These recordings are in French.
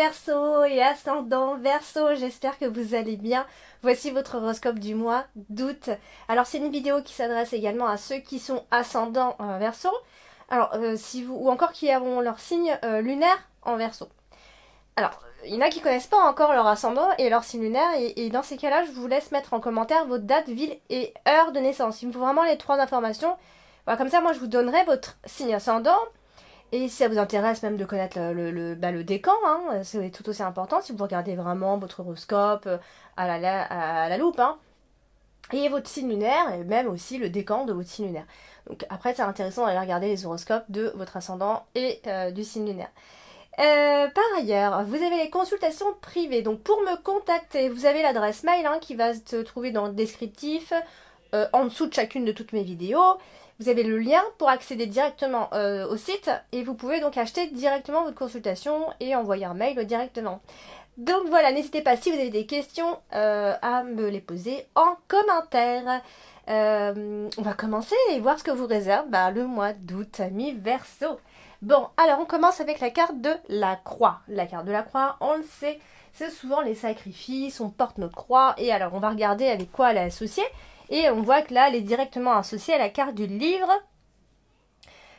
Verseau et ascendant Verseau, j'espère que vous allez bien. Voici votre horoscope du mois d'août. Alors c'est une vidéo qui s'adresse également à ceux qui sont ascendants Verseau. Alors si vous ou encore qui ont leur signe lunaire en Verseau. Alors il y en a qui connaissent pas encore leur ascendant et leur signe lunaire et dans ces cas-là, je vous laisse mettre en commentaire votre date, ville et heure de naissance. Il me faut vraiment les trois informations. Voilà, comme ça moi je vous donnerai votre signe ascendant. Et si ça vous intéresse même de connaître le décan, hein, c'est tout aussi important si vous regardez vraiment votre horoscope à la loupe. Hein, et votre signe lunaire, et même aussi le décan de votre signe lunaire. Donc après, c'est intéressant d'aller regarder les horoscopes de votre ascendant et du signe lunaire. Par ailleurs, vous avez les consultations privées. Donc pour me contacter, vous avez l'adresse mail qui va se trouver dans le descriptif, en dessous de chacune de toutes mes vidéos. Vous avez le lien pour accéder directement au site et vous pouvez donc acheter directement votre consultation et envoyer un mail directement. Donc voilà, n'hésitez pas si vous avez des questions à me les poser en commentaire. On va commencer et voir ce que vous réserve le mois d'août, amis Verseau. Bon, alors on commence avec la carte de la croix. La carte de la croix, on le sait, c'est souvent les sacrifices, on porte notre croix et alors on va regarder avec quoi elle est associée. Et on voit que là, elle est directement associée à la carte du livre.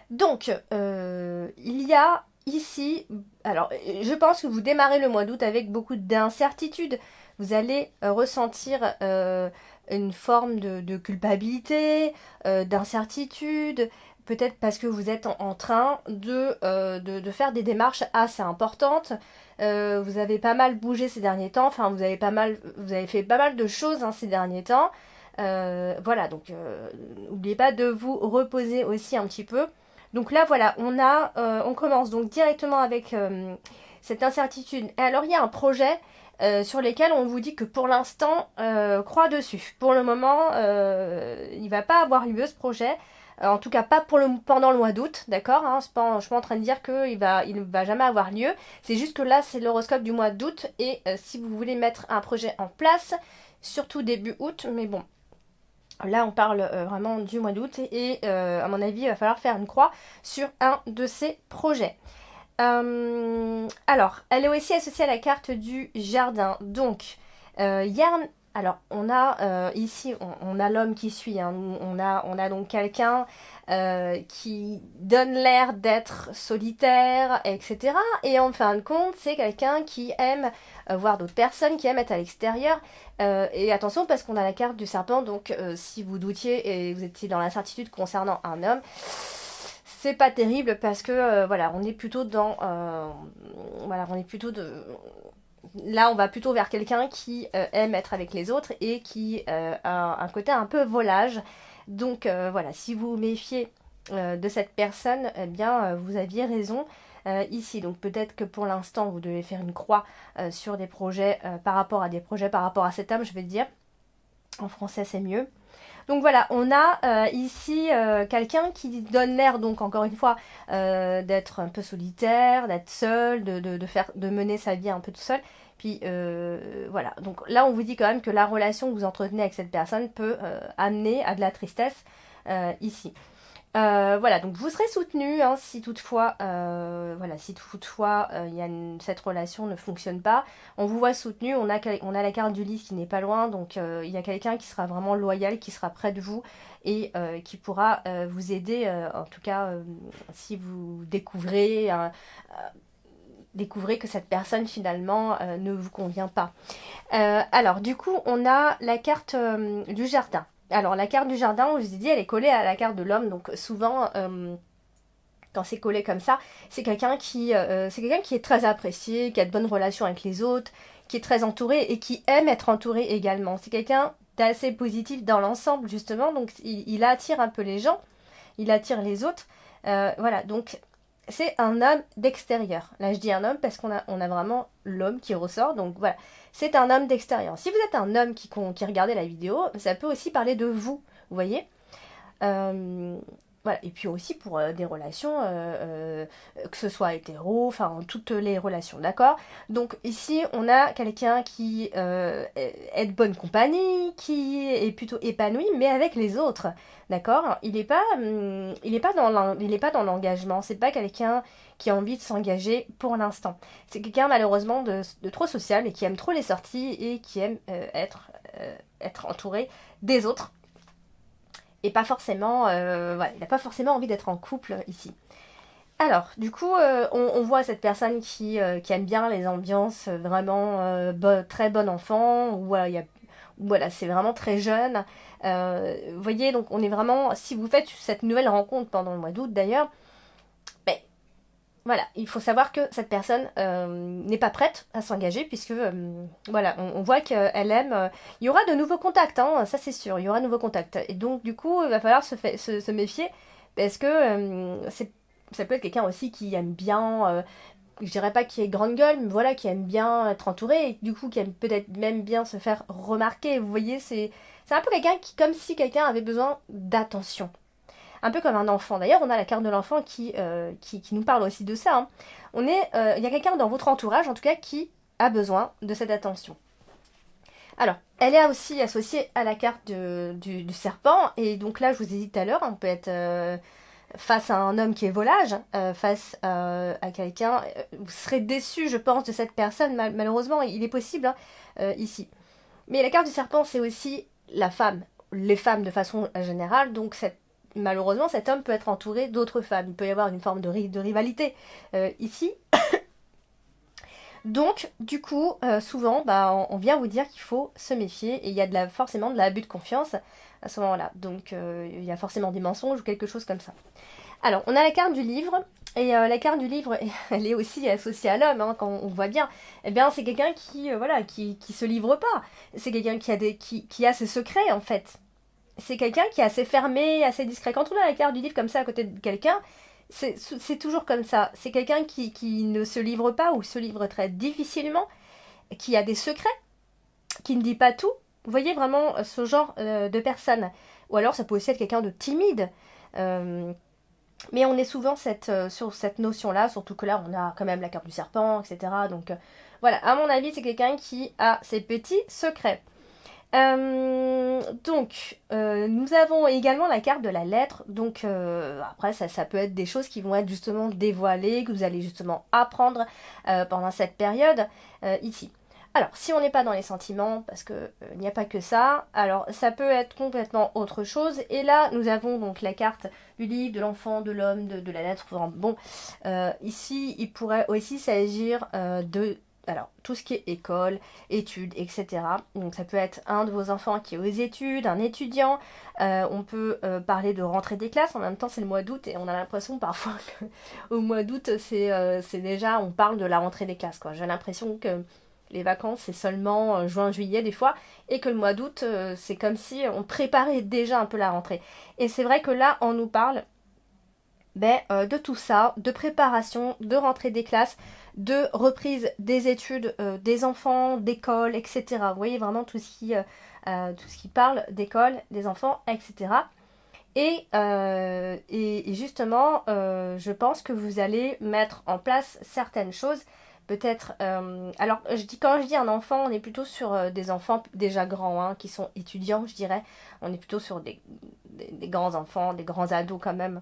Donc, il y a ici... Alors, je pense que vous démarrez le mois d'août avec beaucoup d'incertitudes. Vous allez ressentir une forme de culpabilité, d'incertitude. Peut-être parce que vous êtes en train de faire des démarches assez importantes. Vous avez pas mal bougé ces derniers temps. Enfin, vous avez fait pas mal de choses ces derniers temps. Voilà, donc n'oubliez pas de vous reposer aussi un petit peu. Donc là, voilà, on commence donc directement avec cette incertitude. Et alors, il y a un projet sur lequel on vous dit que pour l'instant, croix dessus. Pour le moment, il ne va pas avoir lieu ce projet. En tout cas, pas pendant le mois d'août, d'accord, hein, je ne suis pas en train de dire qu'il ne va jamais avoir lieu. C'est juste que là, c'est l'horoscope du mois d'août. Et si vous voulez mettre un projet en place, surtout début août, mais bon, là, on parle vraiment du mois d'août et à mon avis, il va falloir faire une croix sur un de ces projets. Alors, elle est aussi associée à la carte du jardin. Donc, alors, on a ici, on a l'homme qui suit. Hein. On a donc quelqu'un qui donne l'air d'être solitaire, etc. Et en fin de compte, c'est quelqu'un qui aime voir d'autres personnes, qui aime être à l'extérieur. Et attention, parce qu'on a la carte du serpent, donc si vous doutiez et vous étiez dans l'incertitude concernant un homme, c'est pas terrible parce que voilà, on est plutôt dans... voilà, on est plutôt de... Là, on va plutôt vers quelqu'un qui aime être avec les autres et qui a un côté un peu volage. Donc voilà, si vous vous méfiez de cette personne, eh bien, vous aviez raison ici. Donc peut-être que pour l'instant, vous devez faire une croix sur des projets, par rapport à cet homme, je vais dire. En français, c'est mieux. Donc voilà, on a ici quelqu'un qui donne l'air, donc encore une fois, d'être un peu solitaire, d'être seul, de mener sa vie un peu tout seul. Puis voilà, donc là on vous dit quand même que la relation que vous entretenez avec cette personne peut amener à de la tristesse ici. Voilà, donc vous serez soutenu si toutefois, cette relation ne fonctionne pas. On vous voit soutenu, on a la carte du Lys qui n'est pas loin, donc il y a quelqu'un qui sera vraiment loyal, qui sera près de vous et qui pourra vous aider, en tout cas si vous découvrez que cette personne finalement ne vous convient pas. Alors du coup, on a la carte du jardin. Alors la carte du jardin, je vous ai dit, elle est collée à la carte de l'homme, donc souvent quand c'est collé comme ça, c'est quelqu'un qui est très apprécié, qui a de bonnes relations avec les autres, qui est très entouré et qui aime être entouré également. C'est quelqu'un d'assez positif dans l'ensemble justement, donc il attire un peu les gens, il attire les autres, voilà, donc c'est un homme d'extérieur. Là je dis un homme parce qu'on a vraiment l'homme qui ressort, donc voilà. C'est un homme d'extérieur. Si vous êtes un homme qui regardait la vidéo, ça peut aussi parler de vous, vous voyez. Voilà. Et puis aussi pour des relations, que ce soit hétéro, enfin toutes les relations, d'accord? Donc ici, on a quelqu'un qui est de bonne compagnie, qui est plutôt épanoui, mais avec les autres, d'accord? Il est pas dans l'engagement, c'est pas quelqu'un qui a envie de s'engager pour l'instant. C'est quelqu'un malheureusement de trop social et qui aime trop les sorties et qui aime être entouré des autres et pas forcément, voilà, il n'a pas forcément envie d'être en couple ici. Alors, du coup, on voit cette personne qui aime bien les ambiances vraiment très bon enfant, où voilà, c'est vraiment très jeune. Vous voyez, donc on est vraiment, si vous faites cette nouvelle rencontre pendant le mois d'août d'ailleurs, ben, voilà, il faut savoir que cette personne n'est pas prête à s'engager puisque voilà, on voit qu'elle aime. Il y aura de nouveaux contacts, hein, ça c'est sûr, il y aura de nouveaux contacts. Et donc du coup, il va falloir se méfier parce que ça peut être quelqu'un aussi qui aime bien, je dirais pas qui est grande gueule, mais voilà, qui aime bien être entouré et du coup qui aime peut-être même bien se faire remarquer. Vous voyez, c'est un peu quelqu'un qui, comme si quelqu'un avait besoin d'attention. Un peu comme un enfant. D'ailleurs, on a la carte de l'enfant qui nous parle aussi de ça, hein. Il y a quelqu'un dans votre entourage, en tout cas, qui a besoin de cette attention. Alors, elle est aussi associée à la carte du serpent. Et donc là, je vous ai dit tout à l'heure, on peut être face à un homme qui est volage, face à quelqu'un. Vous serez déçu, je pense, de cette personne. Malheureusement, il est possible, hein, ici. Mais la carte du serpent, c'est aussi la femme. Les femmes de façon générale. Donc, malheureusement, cet homme peut être entouré d'autres femmes. Il peut y avoir une forme de rivalité ici. Donc, du coup, souvent, bah, on vient vous dire qu'il faut se méfier et il y a forcément de l'abus de confiance à ce moment-là. Donc, il y a forcément des mensonges ou quelque chose comme ça. Alors, on a la carte du livre. Et la carte du livre, elle est aussi associée à l'homme, hein, quand on voit bien. Eh bien, c'est quelqu'un voilà, qui se livre pas. C'est quelqu'un qui a ses secrets, en fait. C'est quelqu'un qui est assez fermé, assez discret. Quand on a la carte du livre comme ça à côté de quelqu'un, c'est toujours comme ça. C'est quelqu'un qui ne se livre pas ou se livre très difficilement, qui a des secrets, qui ne dit pas tout. Vous voyez vraiment ce genre de personne. Ou alors ça peut aussi être quelqu'un de timide. Mais on est souvent sur cette notion-là, surtout que là on a quand même la carte du serpent, etc. Donc voilà, à mon avis c'est quelqu'un qui a ses petits secrets. Nous avons également la carte de la lettre. Donc, après, ça peut être des choses qui vont être justement dévoilées, que vous allez justement apprendre pendant cette période ici. Alors, si on n'est pas dans les sentiments, parce que il n'y a pas que ça, alors ça peut être complètement autre chose. Et là, nous avons donc la carte du livre, de l'enfant, de l'homme, de la lettre. Bon, ici, il pourrait aussi s'agir de alors, tout ce qui est école, études, etc. Donc, ça peut être un de vos enfants qui est aux études, un étudiant. On peut parler de rentrée des classes. En même temps, c'est le mois d'août et on a l'impression parfois qu'au mois d'août, c'est déjà, on parle de la rentrée des classes, quoi. J'ai l'impression que les vacances, c'est seulement juin, juillet, des fois, et que le mois d'août, c'est comme si on préparait déjà un peu la rentrée. Et c'est vrai que là, on nous parle de tout ça, de préparation, de rentrée des classes, de reprise des études des enfants, d'école, etc. Vous voyez vraiment tout ce qui parle d'école, des enfants, etc. Et justement, je pense que vous allez mettre en place certaines choses. Peut-être. Alors, quand je dis un enfant, on est plutôt sur des enfants déjà grands, hein, qui sont étudiants, je dirais. On est plutôt sur des grands enfants, des grands ados quand même.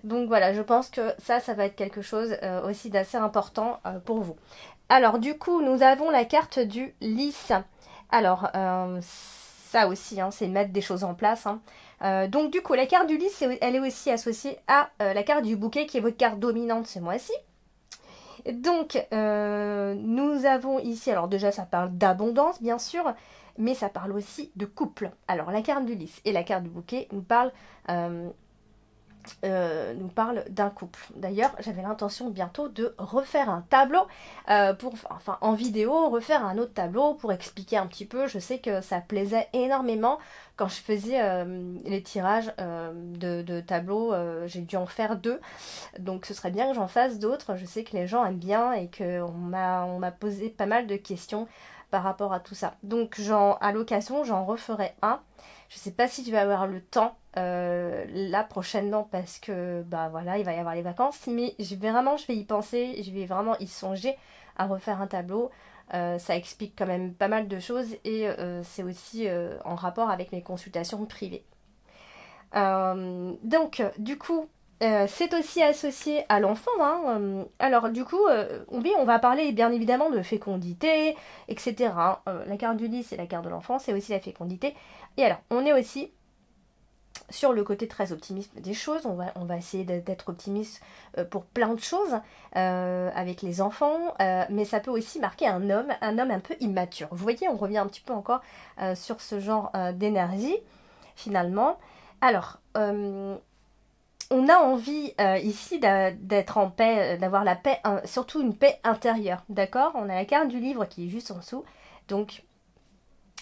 Donc voilà, je pense que ça va être quelque chose aussi d'assez important pour vous. Alors, du coup, nous avons la carte du lys. Alors, ça aussi, hein, c'est mettre des choses en place, hein. Donc du coup, la carte du lys, elle est aussi associée à la carte du bouquet, qui est votre carte dominante ce mois-ci. Donc, nous avons ici, alors déjà, ça parle d'abondance, bien sûr, mais ça parle aussi de couple. Alors, la carte du lys et la carte du bouquet nous parle d'un couple. D'ailleurs, j'avais l'intention bientôt de refaire un tableau en vidéo, refaire un autre tableau pour expliquer un petit peu. Je sais que ça plaisait énormément quand je faisais les tirages de tableaux. J'ai dû en faire 2, donc ce serait bien que j'en fasse d'autres. Je sais que les gens aiment bien et qu'on m'a posé pas mal de questions par rapport à tout ça. Donc à l'occasion, j'en referai un. Je sais pas si tu vas avoir le temps là prochainement parce que bah voilà, il va y avoir les vacances, mais je vais y penser, je vais vraiment y songer à refaire un tableau. Ça explique quand même pas mal de choses et c'est aussi en rapport avec mes consultations privées. Donc, du coup, c'est aussi associé à l'enfant, hein. Alors, du coup, oui, on va parler bien évidemment de fécondité, etc. La carte du 10, c'est la carte de l'enfant, c'est aussi la fécondité. Et alors, on est aussi sur le côté très optimiste des choses. On va essayer d'être optimiste pour plein de choses avec les enfants, mais ça peut aussi marquer un homme un peu immature. Vous voyez, on revient un petit peu encore sur ce genre d'énergie, finalement. Alors, on a envie ici d'être en paix, d'avoir la paix, surtout une paix intérieure, d'accord? On a la carte du livre qui est juste en dessous, donc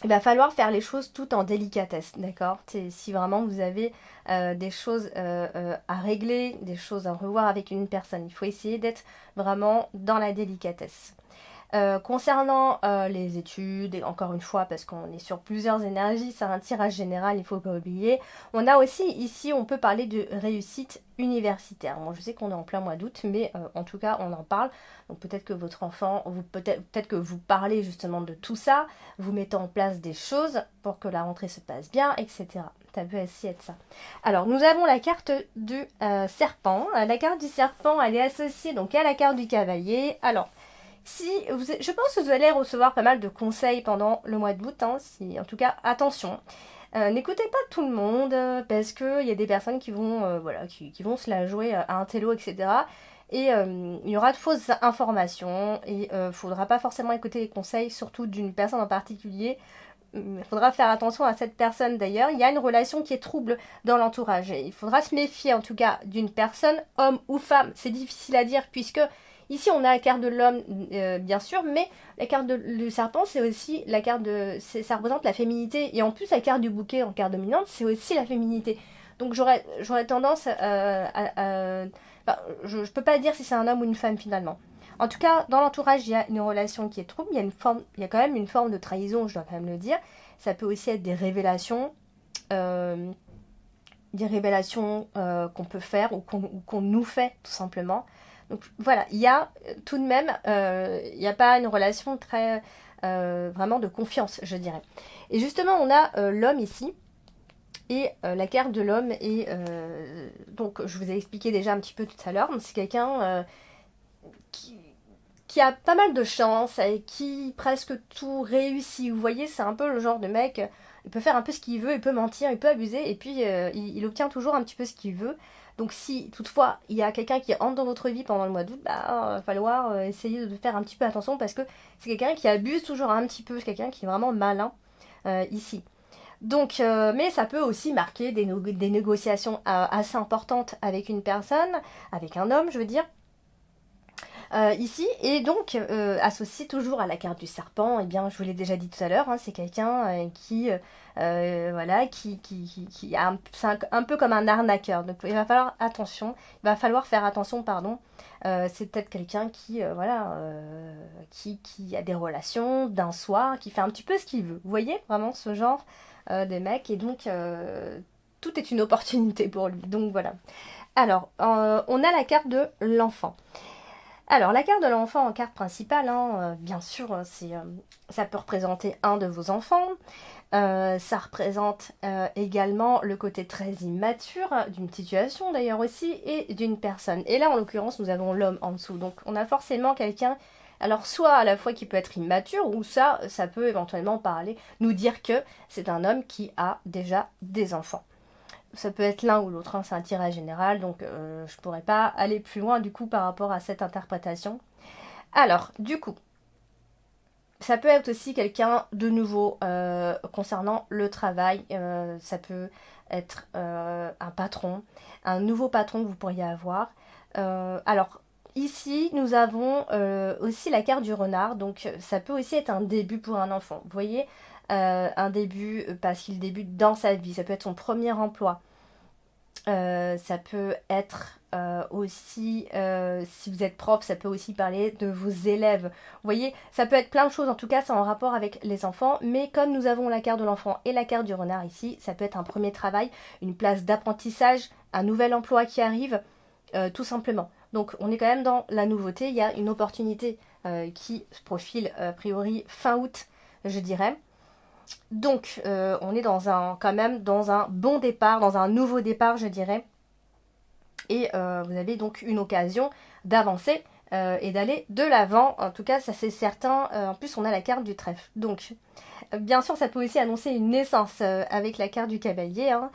il va falloir faire les choses tout en délicatesse, d'accord? Si vraiment vous avez des choses à régler, des choses à revoir avec une personne, il faut essayer d'être vraiment dans la délicatesse. Concernant les études, et encore une fois, parce qu'on est sur plusieurs énergies, c'est un tirage général, il ne faut pas oublier. On a aussi, ici, on peut parler de réussite universitaire. Bon, je sais qu'on est en plein mois d'août, mais en tout cas, on en parle. Donc peut-être que votre enfant, peut-être que vous parlez justement de tout ça, vous mettez en place des choses pour que la rentrée se passe bien, etc. Ça peut aussi être ça. Alors, nous avons la carte du serpent. La carte du serpent, elle est associée donc à la carte du cavalier. Alors, je pense que vous allez recevoir pas mal de conseils pendant le mois d'août. Hein, en tout cas, attention. N'écoutez pas tout le monde parce qu'il y a des personnes qui vont, voilà, qui vont se la jouer à un télo, etc. Et il y aura de fausses informations et il ne faudra pas forcément écouter les conseils, surtout d'une personne en particulier. Il faudra faire attention à cette personne d'ailleurs. Il y a une relation qui est trouble dans l'entourage. Il faudra se méfier en tout cas d'une personne, homme ou femme. C'est difficile à dire puisque ici on a la carte de l'homme bien sûr, mais la carte du serpent c'est aussi la carte ça représente la féminité. Et en plus la carte du bouquet en carte dominante c'est aussi la féminité. Donc j'aurais tendance enfin, je ne peux pas dire si c'est un homme ou une femme finalement. En tout cas, dans l'entourage, il y a une relation qui est trouble, il y a quand même une forme de trahison, je dois quand même le dire. Ça peut aussi être euh, des révélations qu'on peut faire ou qu'on nous fait tout simplement. Donc voilà, il y a tout de même, il n'y a pas une relation très vraiment de confiance, je dirais. Et justement, on a l'homme ici. Et la carte de l'homme est donc je vous ai expliqué déjà un petit peu tout à l'heure, c'est quelqu'un qui, qui a pas mal de chance et qui presque tout réussit. Vous voyez, c'est un peu le genre de mec, il peut faire un peu ce qu'il veut, il peut mentir, il peut abuser, et puis il obtient toujours un petit peu ce qu'il veut. Donc si toutefois il y a quelqu'un qui entre dans votre vie pendant le mois d'août, bah il va falloir essayer de faire un petit peu attention parce que c'est quelqu'un qui abuse toujours un petit peu, c'est quelqu'un qui est vraiment malin ici. Donc, mais ça peut aussi marquer des négociations assez importantes avec une personne, avec un homme, je veux dire, ici, et donc associé toujours à la carte du serpent, eh bien je vous l'ai déjà dit tout à l'heure, hein, c'est quelqu'un voilà, qui a c'est un peu comme un arnaqueur, donc il va falloir attention, il va falloir faire attention, pardon. C'est peut-être quelqu'un qui, voilà, qui a des relations d'un soir, qui fait un petit peu ce qu'il veut. Vous voyez vraiment ce genre de mec, et donc tout est une opportunité pour lui. Donc voilà. Alors, on a la carte de l'enfant. Alors, la carte de l'enfant en carte principale, hein, bien sûr, ça peut représenter un de vos enfants. Ça représente également le côté très immature d'une situation d'ailleurs aussi et d'une personne. Et là, en l'occurrence, nous avons l'homme en dessous. Donc, on a forcément quelqu'un, alors soit à la fois qui peut être immature, ou ça peut éventuellement nous dire que c'est un homme qui a déjà des enfants. Ça peut être l'un ou l'autre, hein, c'est un tirage général, donc je pourrais pas aller plus loin du coup par rapport à cette interprétation. Alors, du coup, ça peut être aussi quelqu'un de nouveau concernant le travail. Ça peut être un patron, un nouveau patron que vous pourriez avoir. Alors, ici, nous avons aussi la carte du renard. Donc, ça peut aussi être un début pour un enfant. Vous voyez, un début parce qu'il débute dans sa vie. Ça peut être son premier emploi. Ça peut être aussi, si vous êtes prof, ça peut aussi parler de vos élèves. Vous voyez, ça peut être plein de choses. En tout cas, c'est en rapport avec les enfants. Mais comme nous avons la carte de l'enfant et la carte du renard ici, ça peut être un premier travail, une place d'apprentissage, un nouvel emploi qui arrive, tout simplement. Donc, on est quand même dans la nouveauté. Il y a une opportunité qui se profile, a priori, fin août, je dirais. Donc, on est quand même dans un bon départ, dans un nouveau départ, je dirais. Et vous avez donc une occasion d'avancer et d'aller de l'avant. En tout cas, ça c'est certain. En plus, on a la carte du trèfle. Donc, bien sûr, ça peut aussi annoncer une naissance avec la carte du cavalier. Hein.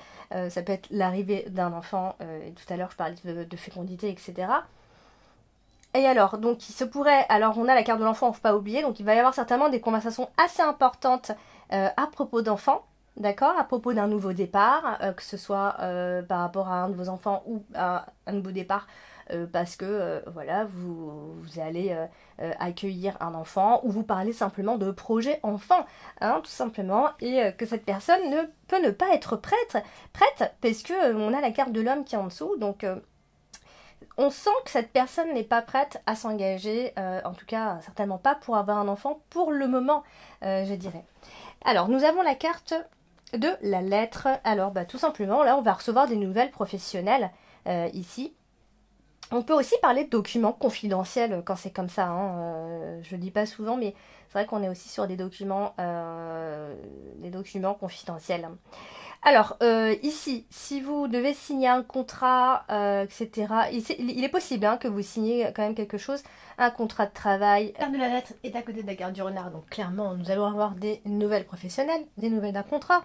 Ça peut être l'arrivée d'un enfant. Tout à l'heure, je parlais de fécondité, etc. Et alors, donc il se pourrait, alors on a la carte de l'enfant, il ne faut pas oublier, donc il va y avoir certainement des conversations assez importantes à propos d'enfants, d'accord, à propos d'un nouveau départ, que ce soit par rapport à un de vos enfants ou à un nouveau départ parce que voilà, vous allez accueillir un enfant ou vous parlez simplement de projet enfant, hein, tout simplement, et que cette personne peut ne pas être prête parce que on a la carte de l'homme qui est en dessous, donc on sent que cette personne n'est pas prête à s'engager, en tout cas certainement pas pour avoir un enfant pour le moment, je dirais. Alors, nous avons la carte de la lettre. Alors, tout simplement, là, on va recevoir des nouvelles professionnelles ici. On peut aussi parler de documents confidentiels quand c'est comme ça. Hein. Je le dis pas souvent, mais c'est vrai qu'on est aussi sur des documents confidentiels. Alors, ici, si vous devez signer un contrat, etc., il est possible hein, que vous signiez quand même quelque chose, un contrat de travail. La carte de la lettre est à côté de la carte du renard, donc clairement, nous allons avoir des nouvelles professionnelles, des nouvelles d'un contrat.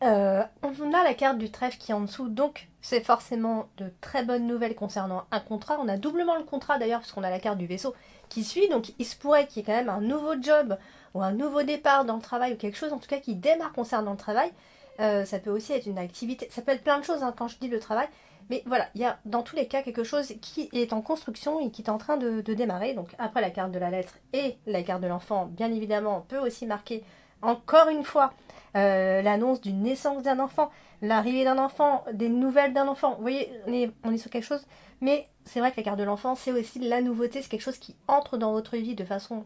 On a la carte du trèfle qui est en dessous, donc c'est forcément de très bonnes nouvelles concernant un contrat. On a doublement le contrat d'ailleurs, parce qu'on a la carte du vaisseau qui suit, donc il se pourrait qu'il y ait quand même un nouveau job ou un nouveau départ dans le travail ou quelque chose en tout cas qui démarre concernant le travail. Ça peut aussi être une activité, ça peut être plein de choses hein, quand je dis le travail, mais voilà, il y a dans tous les cas quelque chose qui est en construction et qui est en train de démarrer. Donc après la carte de la lettre et la carte de l'enfant, bien évidemment, on peut aussi marquer encore une fois l'annonce d'une naissance d'un enfant, l'arrivée d'un enfant, des nouvelles d'un enfant. Vous voyez, on est sur quelque chose, mais c'est vrai que la carte de l'enfant, c'est aussi la nouveauté, c'est quelque chose qui entre dans votre vie de façon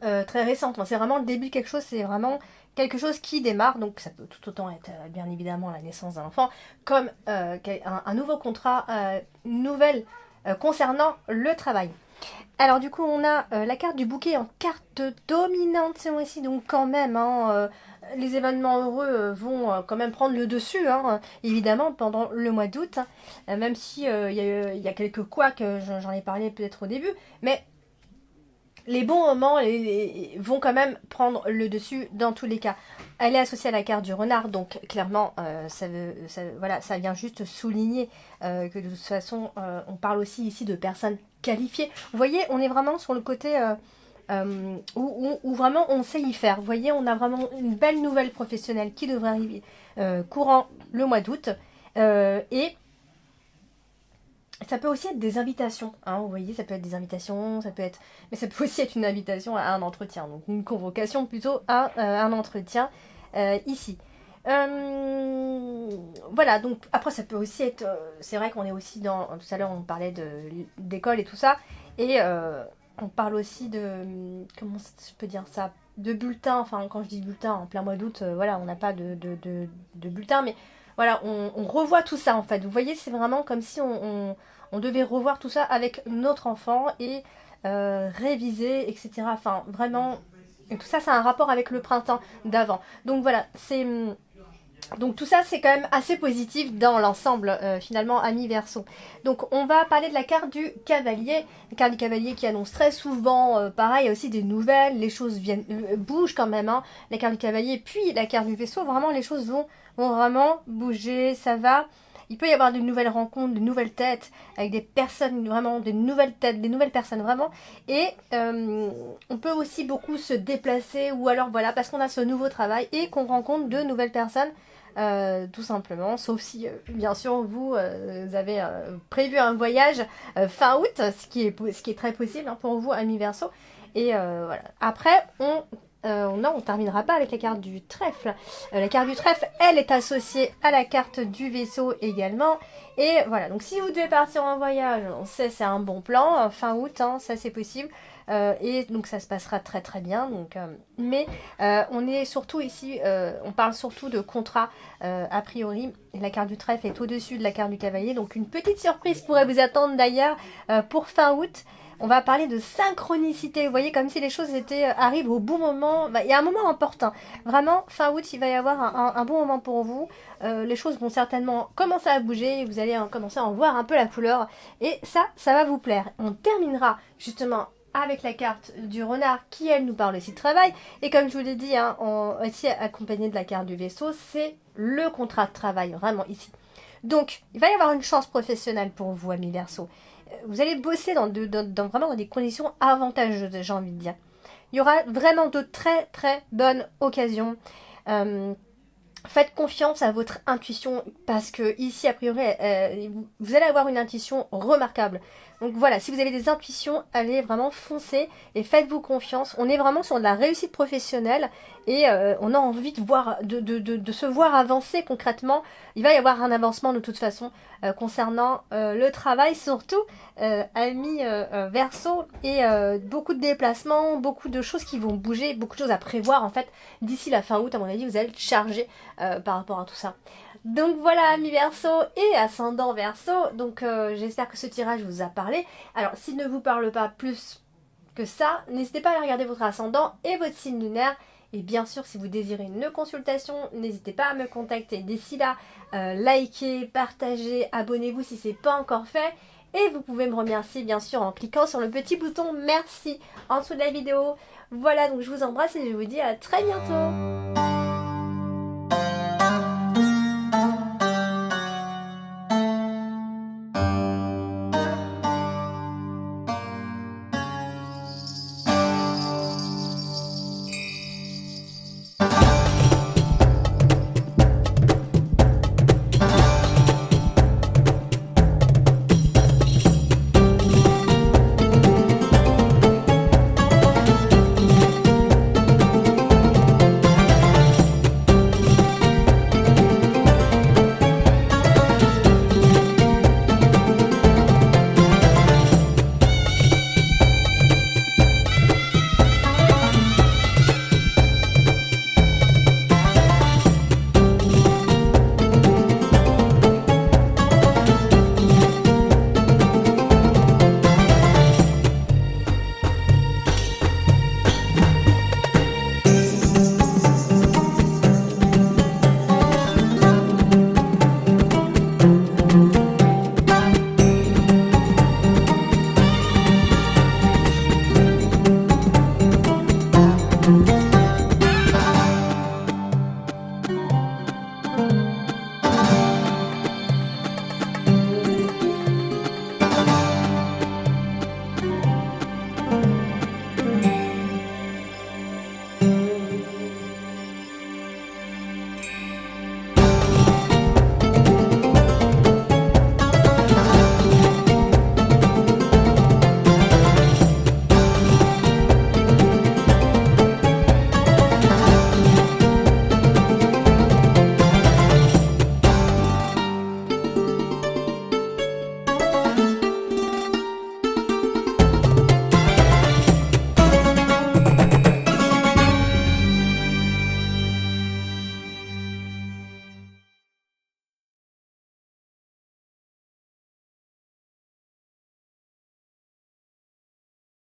très récente. Enfin, c'est vraiment le début de quelque chose, c'est vraiment quelque chose qui démarre, donc ça peut tout autant être bien évidemment la naissance d'un enfant, comme un nouveau contrat, une nouvelle concernant le travail. Alors du coup on a la carte du bouquet en carte dominante ce mois-ci, donc quand même hein, les événements heureux vont quand même prendre le dessus, hein, évidemment pendant le mois d'août, hein, même si il y a quelques couacs, j'en ai parlé peut-être au début, mais les bons moments vont quand même prendre le dessus dans tous les cas. Elle est associée à la carte du renard, donc clairement, voilà, ça vient juste souligner que de toute façon, on parle aussi ici de personnes qualifiées. Vous voyez, on est vraiment sur le côté où vraiment on sait y faire. Vous voyez, on a vraiment une belle nouvelle professionnelle qui devrait arriver courant le mois d'août. Et ça peut aussi être des invitations, hein, vous voyez, ça peut être des invitations, mais ça peut aussi être une invitation à un entretien, donc une convocation plutôt à un entretien ici. Voilà, donc après ça peut aussi être, c'est vrai qu'on est aussi dans, tout à l'heure on parlait d'école et tout ça, et on parle aussi de, comment je peux dire ça, de bulletins, enfin quand je dis bulletin en plein mois d'août, voilà, on n'a pas de bulletin, mais voilà, on revoit tout ça en fait. Vous voyez, c'est vraiment comme si on devait revoir tout ça avec notre enfant et réviser, etc. Enfin, vraiment, et tout ça, c'est un rapport avec le printemps d'avant. Donc voilà, donc tout ça, c'est quand même assez positif dans l'ensemble, finalement, amis Verseau. Donc on va parler de la carte du cavalier. La carte du cavalier qui annonce très souvent, pareil, il y a aussi des nouvelles, les choses bougent quand même. Hein. La carte du cavalier, puis la carte du vaisseau, vraiment, les choses vont vraiment bouger, ça va. Il peut y avoir de nouvelles rencontres, de nouvelles têtes, avec des personnes, vraiment, des nouvelles têtes, des nouvelles personnes, vraiment. Et on peut aussi beaucoup se déplacer, ou alors, voilà, parce qu'on a ce nouveau travail et qu'on rencontre de nouvelles personnes, tout simplement. Sauf si, bien sûr, vous avez prévu un voyage fin août, ce qui est très possible hein, pour vous, amis Verseau. Et voilà. Après, non, on ne terminera pas avec la carte du trèfle. La carte du trèfle, elle est associée à la carte du vaisseau également. Et voilà, donc si vous devez partir en voyage, on sait c'est un bon plan, fin août, hein, ça c'est possible. Et donc ça se passera très très bien. Donc, mais on est surtout ici, on parle surtout de contrat a priori. Et la carte du trèfle est au-dessus de la carte du cavalier. Donc une petite surprise pourrait vous attendre d'ailleurs pour fin août. On va parler de synchronicité. Vous voyez, comme si les choses arrivent au bon moment. Il y a un moment important. Vraiment, fin août, il va y avoir un bon moment pour vous. Les choses vont certainement commencer à bouger. Vous allez commencer à en voir un peu la couleur. Et ça va vous plaire. On terminera justement avec la carte du renard qui, elle, nous parle aussi de travail. Et comme je vous l'ai dit, hein, aussi accompagné de la carte du vaisseau, c'est le contrat de travail, vraiment ici. Donc, il va y avoir une chance professionnelle pour vous, amis Verseau. Vous allez bosser vraiment dans des conditions avantageuses, j'ai envie de dire. Il y aura vraiment de très très bonnes occasions. Faites confiance à votre intuition parce que ici, a priori, vous allez avoir une intuition remarquable. Donc voilà, si vous avez des intuitions, allez vraiment foncer et faites-vous confiance. On est vraiment sur de la réussite professionnelle et on a envie de se voir avancer concrètement. Il va y avoir un avancement de toute façon concernant le travail, surtout amis Verseau, et beaucoup de déplacements, beaucoup de choses qui vont bouger, beaucoup de choses à prévoir en fait. D'ici la fin août, à mon avis, vous allez être chargé par rapport à tout ça. Donc voilà, amis Verseau et ascendant Verseau, donc j'espère que ce tirage vous a parlé. Alors s'il ne vous parle pas plus que ça, n'hésitez pas à regarder votre ascendant et votre signe lunaire. Et bien sûr, si vous désirez une consultation, n'hésitez pas à me contacter. D'ici là, likez, partagez, abonnez-vous si ce n'est pas encore fait. Et vous pouvez me remercier bien sûr en cliquant sur le petit bouton merci en dessous de la vidéo. Voilà, donc je vous embrasse et je vous dis à très bientôt.